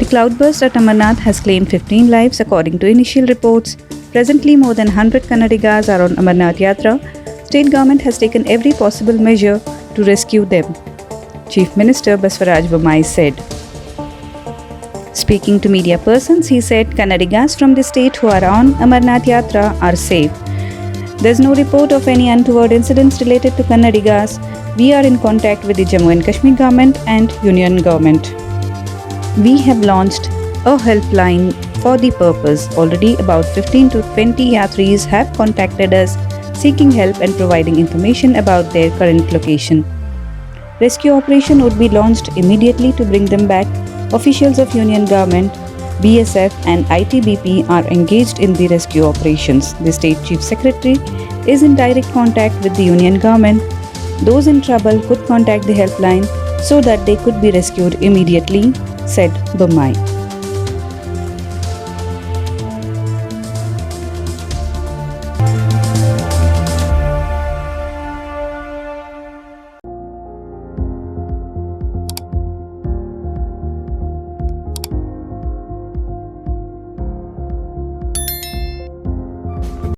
cloudburst at Amarnath has claimed 15 lives according to initial reports. Presently, more than 100 Kannadigas are on Amarnath Yatra. State government has taken every possible measure to rescue them, Chief Minister Bommai said. Speaking to media persons, he said Kannadigas from the state who are on Amarnath Yatra are safe. There's no report of any untoward incidents related to Kannadigas. We are in contact with the Jammu and Kashmir government and Union government. We have launched a helpline for the purpose. Already about 15 to 20 Yatris have contacted us seeking help and providing information about their current location. Rescue operation would be launched immediately to bring them back. Officials of Union government, BSF and ITBP are engaged in the rescue operations. The state chief secretary is in direct contact with the Union government. Those in trouble could contact the helpline so that they could be rescued immediately, said Bommai.